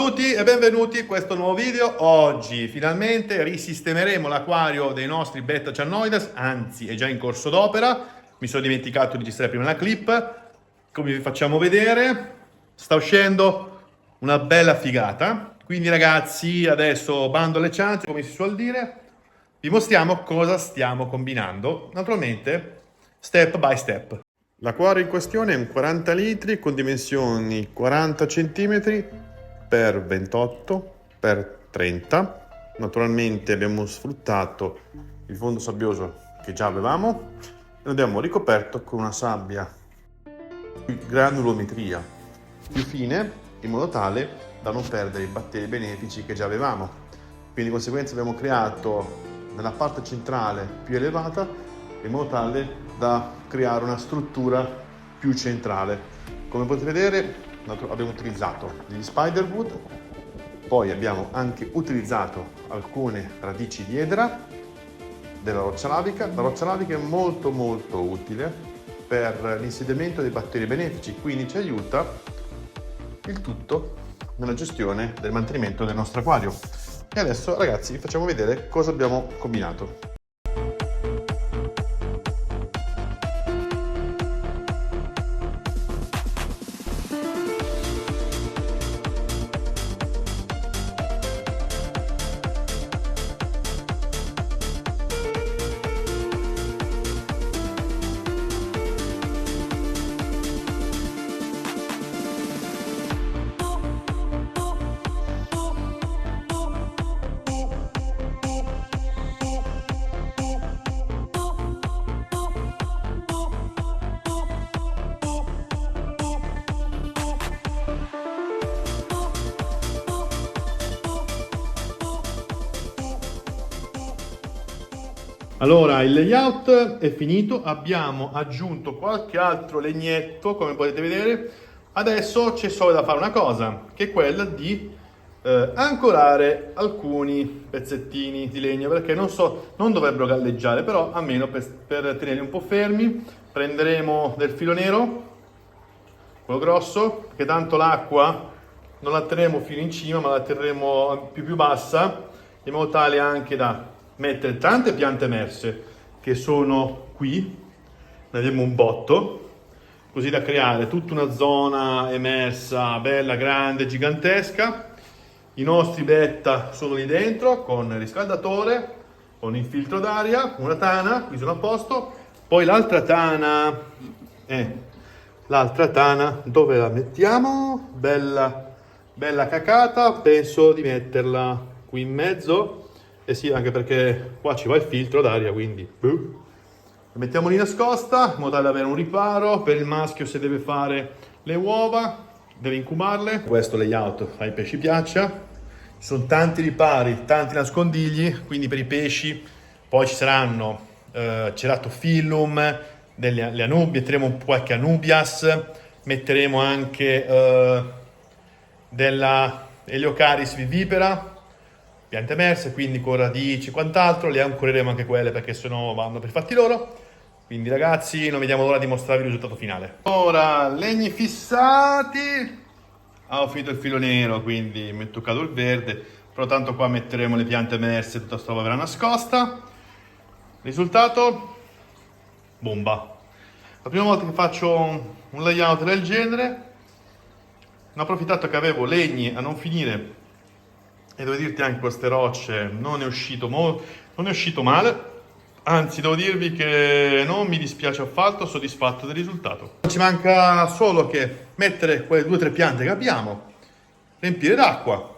tutti e benvenuti in questo nuovo video. Oggi finalmente risistemeremo l'acquario dei nostri Betta Chanoides, anzi è già in corso d'opera. Mi sono dimenticato di registrare prima la clip. Come vi facciamo vedere, sta uscendo una bella figata. Quindi ragazzi, adesso bando alle ciance, come si suol dire. Vi mostriamo cosa stiamo combinando, naturalmente step by step. L'acquario in questione è un 40 litri con dimensioni 40 cm per 28 per 30. Naturalmente abbiamo sfruttato il fondo sabbioso che già avevamo e lo abbiamo ricoperto con una sabbia di granulometria più fine, in modo tale da non perdere i batteri benefici che già avevamo. Quindi di conseguenza abbiamo creato nella parte centrale più elevata, in modo tale da creare una struttura più centrale. Come potete vedere abbiamo utilizzato degli spiderwood, poi abbiamo anche utilizzato alcune radici di edera della roccia lavica. La roccia lavica è molto utile per l'insediamento dei batteri benefici, quindi ci aiuta il tutto nella gestione del mantenimento del nostro acquario. E adesso ragazzi vi facciamo vedere cosa abbiamo combinato. Allora, il layout è finito, abbiamo aggiunto qualche altro legnetto, come potete vedere. Adesso c'è solo da fare una cosa, che è quella di ancorare alcuni pezzettini di legno, perché non dovrebbero galleggiare, però almeno per tenerli un po' fermi prenderemo del filo nero, quello grosso, perché tanto l'acqua non la terremo fino in cima, ma la terremo più bassa, in modo tale anche da mettere tante piante emerse che sono qui, ne abbiamo un botto, così da creare tutta una zona emersa bella, grande, gigantesca. I nostri Betta sono lì dentro con il riscaldatore, con il filtro d'aria, una tana, qui sono a posto. Poi l'altra tana dove la mettiamo? Bella cacata, penso di metterla qui in mezzo. Eh sì, anche perché qua ci va il filtro d'aria, quindi la mettiamo lì nascosta, in modo tale da avere un riparo per il maschio se deve fare le uova, deve incubarle. Questo layout ai pesci piaccia. Ci sono tanti ripari, tanti nascondigli, quindi per i pesci poi ci saranno ceratophyllum, le anubi, metteremo qualche anubias, metteremo anche della Heliocaris vivipera, piante emerse, quindi con radici e quant'altro. Le ancoreremo anche quelle perché sennò vanno per i fatti loro. Quindi ragazzi, non vediamo l'ora di mostrarvi il risultato finale. Ora, legni fissati. Ho finito il filo nero, quindi mi è toccato il verde, però tanto qua metteremo le piante emerse, tutta sta roba verrà nascosta. Risultato? Bomba. La prima volta che faccio un layout del genere, ho approfittato che avevo legni a non finire, e devo dirti anche queste rocce non è uscito male, anzi devo dirvi che non mi dispiace affatto, soddisfatto del risultato. Ci manca solo che mettere quelle 2 o 3 piante che abbiamo, riempire d'acqua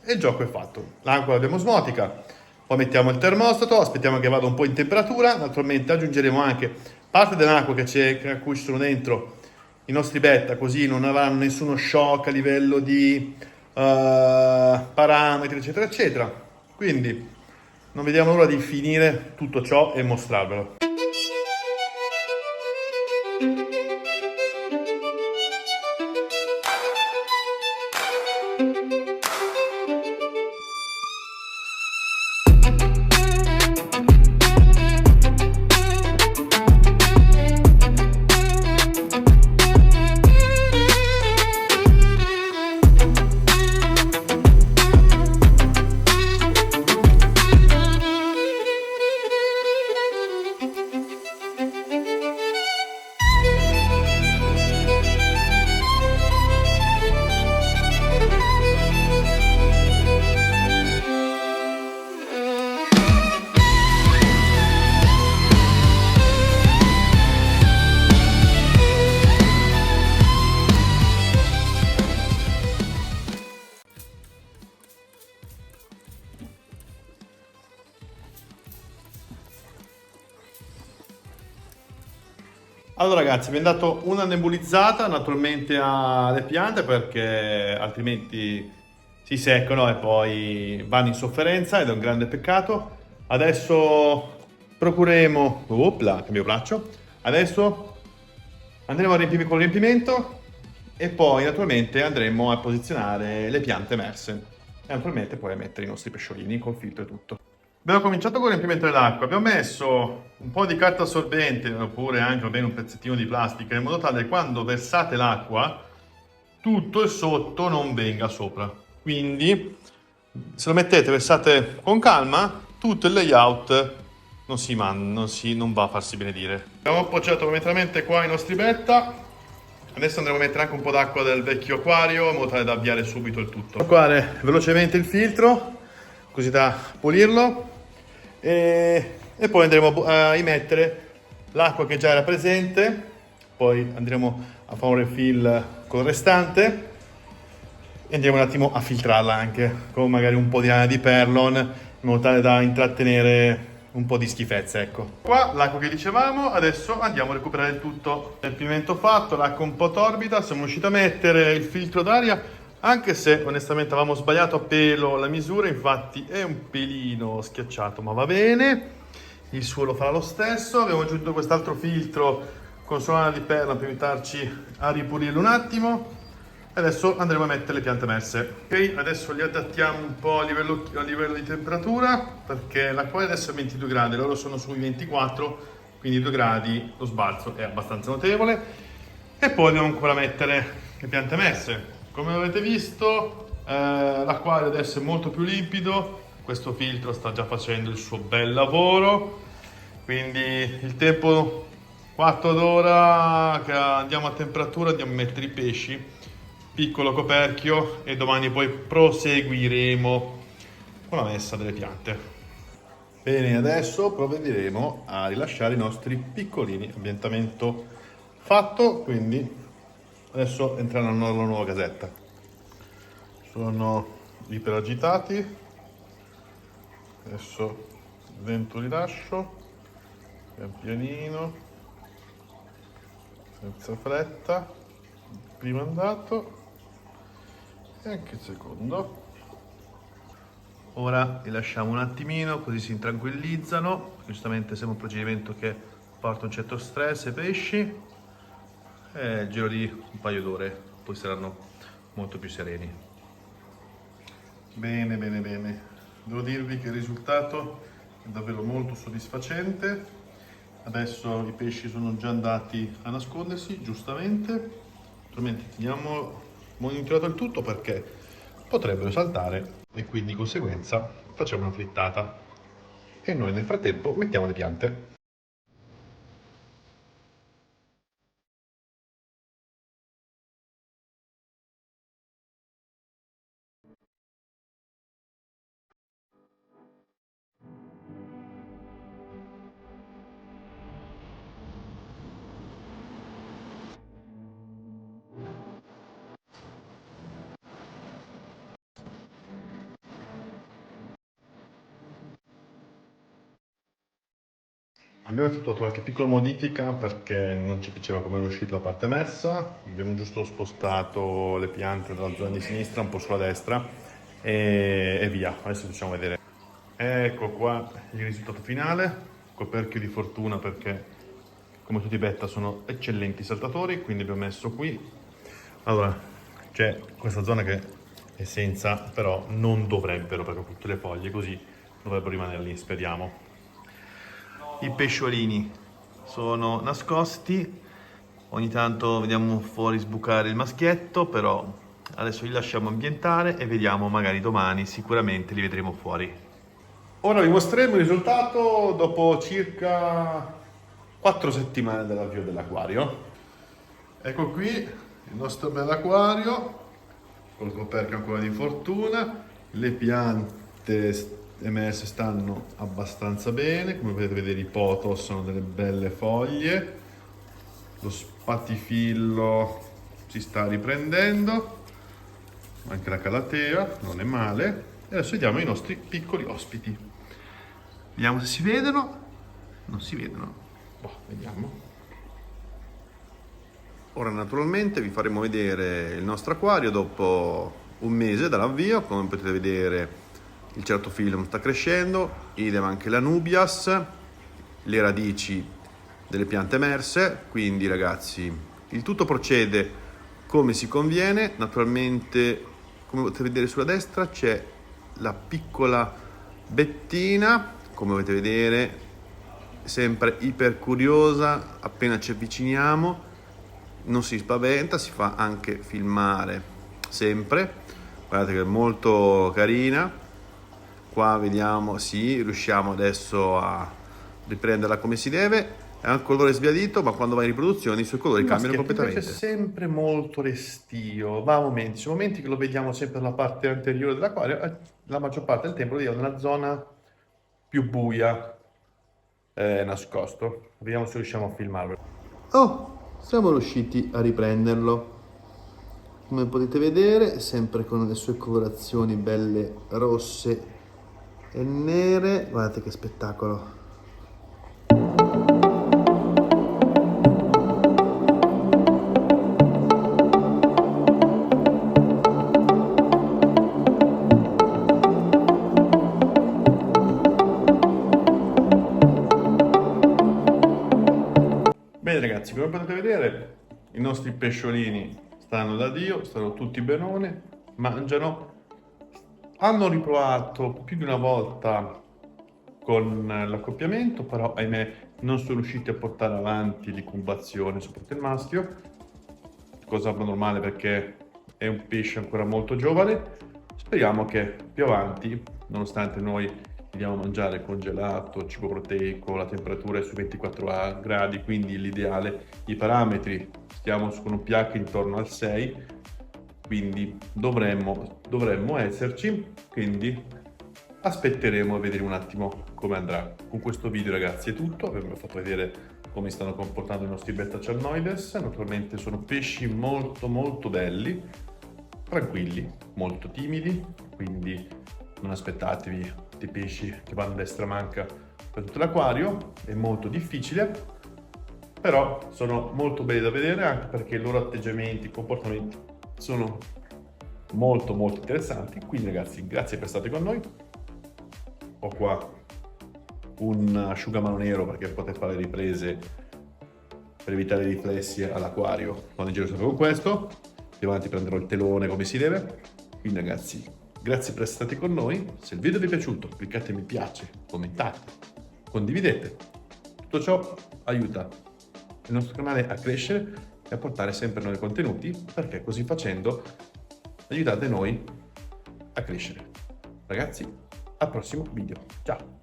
e il gioco è fatto. L'acqua l'abbiamo osmotica, poi mettiamo il termostato, aspettiamo che vada un po' in temperatura, naturalmente aggiungeremo anche parte dell'acqua a cui ci sono dentro i nostri Betta, così non avranno nessuno shock a livello di parametri eccetera eccetera. Quindi non vediamo l'ora di finire tutto ciò e mostrarvelo. Allora ragazzi, abbiamo dato una nebulizzata naturalmente alle piante perché altrimenti si seccano e poi vanno in sofferenza ed è un grande peccato. Adesso procureremo... Opla, cambio braccio. Adesso andremo a riempire con il riempimento e poi naturalmente andremo a posizionare le piante emerse e naturalmente poi a mettere i nostri pesciolini col filtro e tutto. Abbiamo cominciato con il riempimento dell'acqua, abbiamo messo un po' di carta assorbente oppure anche va bene, un pezzettino di plastica in modo tale che quando versate l'acqua tutto il sotto non venga sopra. Quindi se lo mettete, versate con calma, tutto il layout non va a farsi benedire. Abbiamo appoggiato momentaneamente qua i nostri betta. Adesso andremo a mettere anche un po' d'acqua del vecchio acquario in modo tale da avviare subito il tutto. Acquare velocemente il filtro così da pulirlo e poi andremo a immettere l'acqua che già era presente, poi andremo a fare un refill con il restante e andiamo un attimo a filtrarla anche con magari un po' di lana di Perlon in modo tale da intrattenere un po' di schifezze, ecco. Qua l'acqua che dicevamo, adesso andiamo a recuperare il tutto. Il pimento fatto, l'acqua un po' torbida, siamo riusciti a mettere il filtro d'aria, anche se onestamente avevamo sbagliato a pelo la misura, infatti è un pelino schiacciato, ma va bene. Il suo lo farà lo stesso. Abbiamo aggiunto quest'altro filtro con solana di perla per aiutarci a ripulirlo un attimo. Adesso andremo a mettere le piante emerse. Ok, adesso li adattiamo un po' a livello di temperatura perché l'acquario adesso è 22 gradi, loro sono sui 24, quindi 2 gradi lo sbalzo è abbastanza notevole. E poi dobbiamo ancora mettere le piante emerse. Come avete visto, l'acquario adesso è molto più limpido, questo filtro sta già facendo il suo bel lavoro, quindi il tempo 4 d'ora che andiamo a temperatura andiamo a mettere i pesci. Piccolo coperchio e domani poi proseguiremo con la messa delle piante. Bene, adesso provvederemo a rilasciare i nostri piccolini. Ambientamento fatto, quindi adesso entreranno nella nuova casetta. Sono iperagitati. Adesso lento rilascio, pian pianino, senza fretta. Primo andato. E anche il secondo. Ora li lasciamo un attimino così si tranquillizzano. Giustamente sembra un procedimento che porta un certo stress ai pesci e giro di un paio d'ore poi saranno molto più sereni. Bene, bene, bene. Devo dirvi che il risultato è davvero molto soddisfacente. Adesso i pesci sono già andati a nascondersi, giustamente. Naturalmente teniamo monitorato il tutto perché potrebbero saltare e quindi di conseguenza facciamo una frittata e noi nel frattempo mettiamo le piante. Abbiamo effettuato qualche piccola modifica perché non ci piaceva come era uscita la parte messa. Abbiamo giusto spostato le piante dalla zona di sinistra un po' sulla destra e via. Adesso facciamo vedere. Ecco qua il risultato finale. Coperchio di fortuna perché come tutti i betta sono eccellenti saltatori, quindi abbiamo messo qui. Allora, c'è questa zona che è senza, però non dovrebbero perché ho tutte le foglie così dovrebbero rimanere lì, speriamo. I pesciolini sono nascosti, ogni tanto vediamo fuori sbucare il maschietto, però adesso li lasciamo ambientare e vediamo magari domani sicuramente li vedremo fuori. Ora vi mostreremo il risultato dopo circa 4 settimane dall'avvio dell'acquario. Ecco qui il nostro bell'acquario col coperchio ancora di fortuna, le piante emerse stanno abbastanza bene, come potete vedere i pothos sono delle belle foglie, lo spatifillo si sta riprendendo, anche la calatea non è male e adesso vediamo i nostri piccoli ospiti, vediamo se si vedono, non si vedono, boh, vediamo. Ora naturalmente vi faremo vedere il nostro acquario dopo un mese dall'avvio. Come potete vedere il Certofilm sta crescendo, idem anche la Nubias, le radici delle piante emerse, quindi ragazzi il tutto procede come si conviene. Naturalmente, come potete vedere sulla destra, c'è la piccola Bettina, come potete vedere sempre iper curiosa. Appena ci avviciniamo non si spaventa, si fa anche filmare sempre, guardate che è molto carina. Qua vediamo, sì, riusciamo adesso a riprenderla come si deve. È un colore sbiadito, ma quando va in riproduzione i suoi colori cambiano completamente. Invece è sempre molto restio, va a momenti, su momenti che lo vediamo sempre nella parte anteriore dell'acquario, la maggior parte del tempo lo vediamo nella zona più buia, nascosto. Vediamo se riusciamo a filmarlo. Oh, siamo riusciti a riprenderlo. Come potete vedere, sempre con le sue colorazioni belle rosse e nere. Guardate che spettacolo. Bene ragazzi, come potete vedere i nostri pesciolini stanno da Dio, stanno tutti benone, mangiano. Hanno riprovato più di una volta con l'accoppiamento, però ahimè non sono riusciti a portare avanti l'incubazione, soprattutto il maschio, cosa abnormale perché è un pesce ancora molto giovane. Speriamo che più avanti, nonostante noi gli diamo a mangiare congelato, cibo proteico, la temperatura è su 24 gradi, quindi l'ideale, i parametri, stiamo con un pH intorno al 6, quindi dovremmo esserci, quindi aspetteremo a vedere un attimo come andrà. Con questo video ragazzi è tutto, vi abbiamo fatto vedere come stanno comportando i nostri beta Charnoides. Naturalmente sono pesci molto belli, tranquilli, molto timidi, quindi non aspettatevi dei pesci che vanno a destra manca per tutto l'acquario, è molto difficile, però sono molto belli da vedere anche perché i loro atteggiamenti, comportamenti sono molto interessanti. Quindi ragazzi, grazie per essere stati con noi. Ho qua un asciugamano nero perché potete fare riprese per evitare i riflessi all'acquario quando giro sempre con questo. Più avanti prenderò il telone come si deve. Quindi ragazzi, grazie per essere stati con noi. Se il video vi è piaciuto, cliccate mi piace, commentate, condividete. Tutto ciò aiuta il nostro canale a crescere e a portare sempre nuovi contenuti, perché così facendo aiutate noi a crescere. Ragazzi, al prossimo video. Ciao!